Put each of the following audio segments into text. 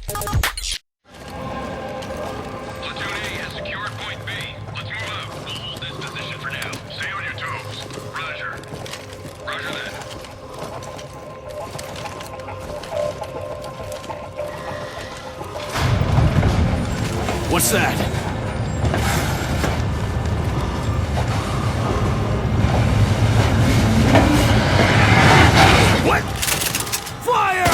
Platoon A has secured point B. Let's move out. We'll hold this position for now. Stay on your toes. Roger. Roger that. What's that? What? Fire!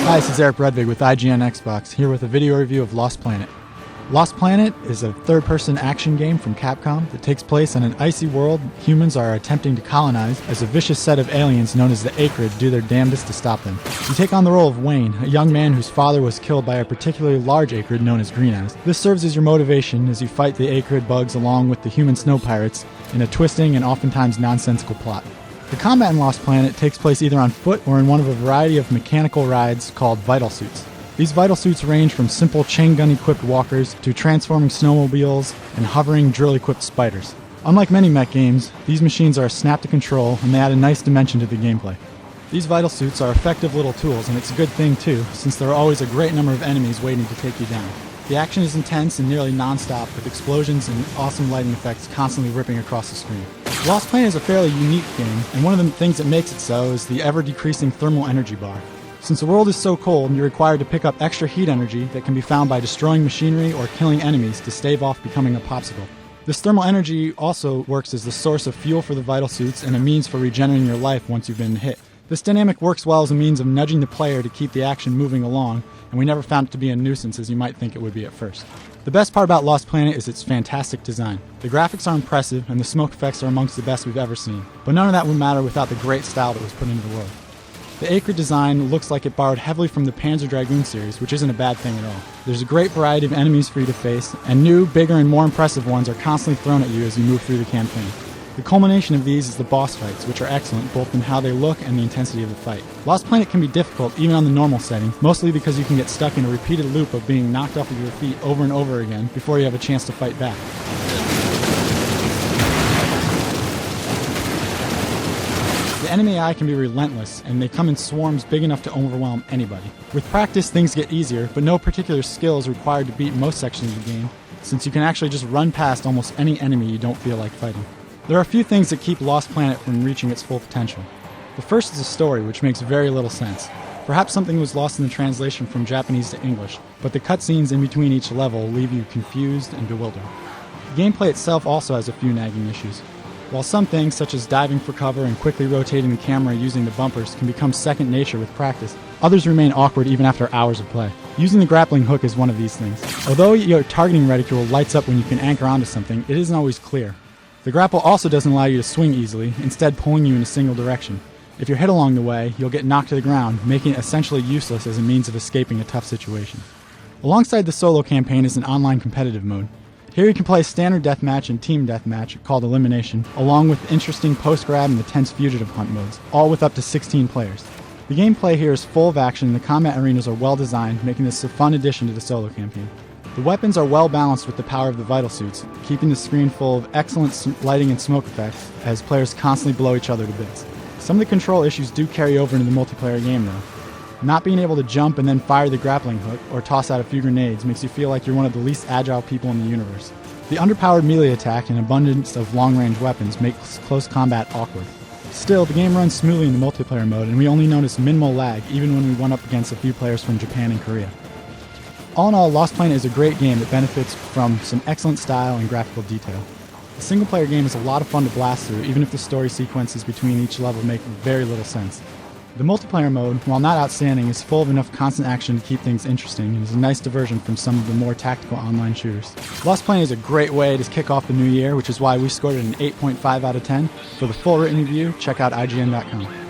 Hi, this is Eric Redvig with IGN Xbox, here with a video review of Lost Planet. Lost Planet is a third-person action game from Capcom that takes place on an icy world humans are attempting to colonize as a vicious set of aliens known as the Acrid do their damnedest to stop them. You take on the role of Wayne, a young man whose father was killed by a particularly large Acrid known as Green Eyes. This serves as your motivation as you fight the Acrid bugs along with the human snow pirates in a twisting and oftentimes nonsensical plot. The combat in Lost Planet takes place either on foot or in one of a variety of mechanical rides called Vital Suits. These Vital Suits range from simple chain gun-equipped walkers to transforming snowmobiles and hovering drill-equipped spiders. Unlike many mech games, these machines are a snap to control and they add a nice dimension to the gameplay. These Vital Suits are effective little tools, and it's a good thing too, since there are always a great number of enemies waiting to take you down. The action is intense and nearly non-stop, with explosions and awesome lighting effects constantly ripping across the screen. Lost Planet is a fairly unique game, and one of the things that makes it so is the ever-decreasing thermal energy bar. Since the world is so cold, you're required to pick up extra heat energy that can be found by destroying machinery or killing enemies to stave off becoming a popsicle. This thermal energy also works as the source of fuel for the Vital Suits and a means for regenerating your life once you've been hit. This dynamic works well as a means of nudging the player to keep the action moving along, and we never found it to be a nuisance as you might think it would be at first. The best part about Lost Planet is its fantastic design. The graphics are impressive, and the smoke effects are amongst the best we've ever seen, but none of that would matter without the great style that was put into the world. The Acrid design looks like it borrowed heavily from the Panzer Dragoon series, which isn't a bad thing at all. There's a great variety of enemies for you to face, and new, bigger, and more impressive ones are constantly thrown at you as you move through the campaign. The culmination of these is the boss fights, which are excellent both in how they look and the intensity of the fight. Lost Planet can be difficult even on the normal setting, mostly because you can get stuck in a repeated loop of being knocked off of your feet over and over again before you have a chance to fight back. The enemy AI can be relentless, and they come in swarms big enough to overwhelm anybody. With practice, things get easier, but no particular skill is required to beat most sections of the game, since you can actually just run past almost any enemy you don't feel like fighting. There are a few things that keep Lost Planet from reaching its full potential. The first is the story, which makes very little sense. Perhaps something was lost in the translation from Japanese to English, but the cutscenes in between each level leave you confused and bewildered. The gameplay itself also has a few nagging issues. While some things, such as diving for cover and quickly rotating the camera using the bumpers, can become second nature with practice, others remain awkward even after hours of play. Using the grappling hook is one of these things. Although your targeting reticule lights up when you can anchor onto something, it isn't always clear. The grapple also doesn't allow you to swing easily, instead pulling you in a single direction. If you're hit along the way, you'll get knocked to the ground, making it essentially useless as a means of escaping a tough situation. Alongside the solo campaign is an online competitive mode. Here you can play standard deathmatch and team deathmatch, called Elimination, along with interesting post-grab and intense fugitive hunt modes, all with up to 16 players. The gameplay here is full of action and the combat arenas are well designed, making this a fun addition to the solo campaign. The weapons are well balanced with the power of the Vital Suits, keeping the screen full of excellent lighting and smoke effects as players constantly blow each other to bits. Some of the control issues do carry over into the multiplayer game though. Not being able to jump and then fire the grappling hook or toss out a few grenades makes you feel like you're one of the least agile people in the universe. The underpowered melee attack and abundance of long-range weapons makes close combat awkward. Still, the game runs smoothly in the multiplayer mode, and we only notice minimal lag even when we run up against a few players from Japan and Korea. All in all, Lost Planet is a great game that benefits from some excellent style and graphical detail. The single-player game is a lot of fun to blast through, even if the story sequences between each level make very little sense. The multiplayer mode, while not outstanding, is full of enough constant action to keep things interesting and is a nice diversion from some of the more tactical online shooters. Lost Planet is a great way to kick off the new year, which is why we scored it an 8.5 out of 10. For the full written review, check out IGN.com.